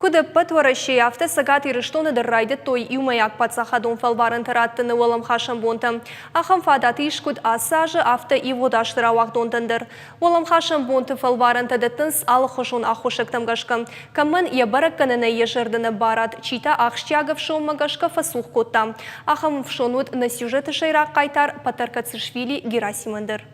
Куда патваращи авто сагат ирыштоны дыррайды той юмаяк пацахадун фалварын тараттыны олым хашам бонтым. Ахам фадаты ишкуд асажы авто и водаштыра вақтонтындыр. Олым хашам бонты фалварын тадытынс алы хошун ахушыктым гашкам. Камын ебаракканына ешырдыны барат, чита ахштягов шоумы гашка фасух коттам. Ахам вшонут на сюжеты шайрак кайтар Патаркацишвили Герасимындыр.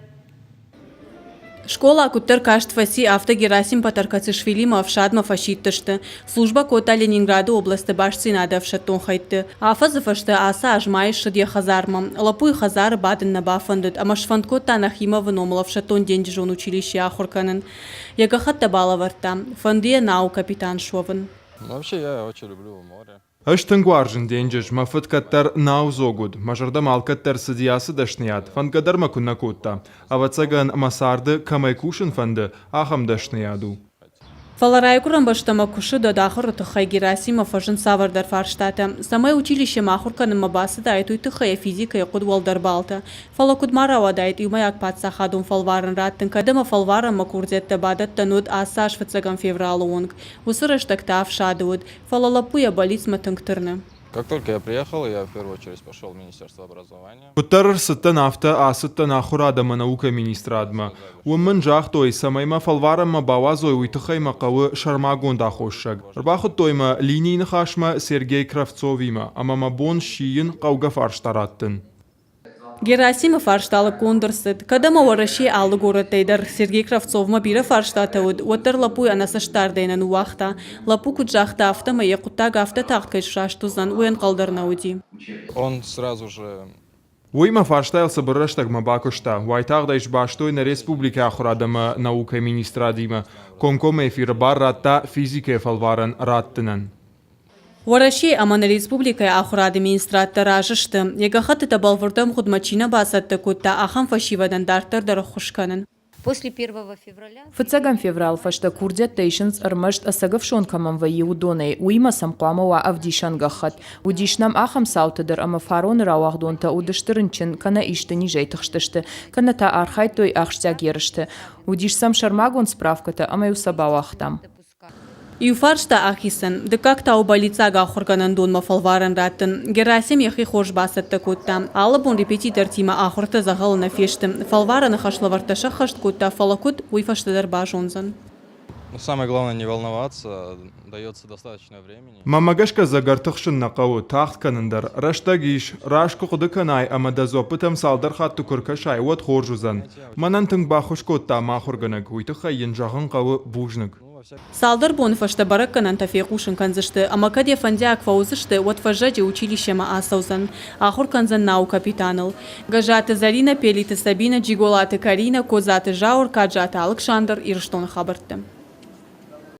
Школа куттер каштфаси авто Герасим Патаркацишвили мавшадма фашиттышты. Служба кота Ленинграда областы башцинада вшаттон хайтты. Афазы фашты аса ажмайшы де хазармам. Лапуй хазары бадын на бафандыт. Амашфанд кота Нахима выномла вшаттон день жон училище ахурканын. Ягахат табала варта. Фандия нау капитан Шовын. Вообще я очень люблю море. Аштангуаржын денджеш, мафыт каттар наузогуд, мажарда малкаттар сидиясы дашният, фангадар макунна кутта, а вацаган масарды камайкушын фанды, ахам дашнияду. Фаларай курамбаштама куши дадахар тахай Герасимов ажын савардар фарштата. Самай училище махурканым мабасы дайту и тахая физика и кудвалдар балта. Фала кудмарава дайт юмаяк патсахадун фалваран раттын, кадама фалваран макурзетта бадат тануд асаш фацаган февралуонг. Усырыштакта авшадуд. Фала лапуя болиц матынгтырны. Как только я приехал, я в первую очередь пошел в Министерство образования. Куттар сыттан авто асыттан ахурадама наука министрадма. Умын жах той самайма фалварама бавазой уйтыхайма қавы шармагон дахошшаг. Рбахыт тойма линейны хашма Сергей Кравцовима, амама бон шиин қауға фарштараттын. Герасимов фаршталы кондырсыд. Кадама вараши алы городтайдар Сергей Кравцовма бирі фарштатауд. Отыр лапуй анасаштардайнан уақта. Лапу куджахта автома якуттага авто тақткай шаштузан уен қалдарнауди. Он сразу же... Уйма фарштайл сабырыштагма бакушта. Уайтагдайш баштой на республика ахурадама наука министрадима. Комком эфир бар ратта физика фалваран раттынан. Вараши амана республика ахурады министратта ражышты. Ягахаты табалвырдам худмачина басатты кутта ахам фашивадан дартырдар хушканын. После 1 февраля... Фацагам феврал фашта курдя тейшнс армашт асагавшонкамам ваи удоней уима самқамава авдишангахат. Удишнам ахам саутыдыр ама фарон рауахдонта удыштырынчын кана ишты нижей тахштышты. Кана та архай той ахштяг ерышты. Удишсам шармагон справката ама юсабауахтам. Юфаршта ахисан, да как та убалицага ахурганан донма фалваран раттын. Герасим яхи хош басатты кутта. Алыбон репетитор тима ахурта загалына фештым. Фалвараны хашлаварташа хашт кутта, фалакут уйфаштадар бажонзан. Самое главное не волноваться, дается достаточно времени. Мамагашка загартықшын нақауы тақт канындар. Раштагиш, рашку қудыканай амадазопытам салдар хатту күркашай от хоржузан. Манантың бахуш котта махурганаг уйтыха енжағын қауы бужныг. Салдар бон фашта баракканан тафиқушын канзышты, ама каде фандяк фаузышты от фажаде училищема асаузан. Ахур канзан нау капитаныл. Гажаты Зарина, пелиты Сабина, джиголаты Карина, козаты Жаур, каджаты Александр и Рыштон хабарты.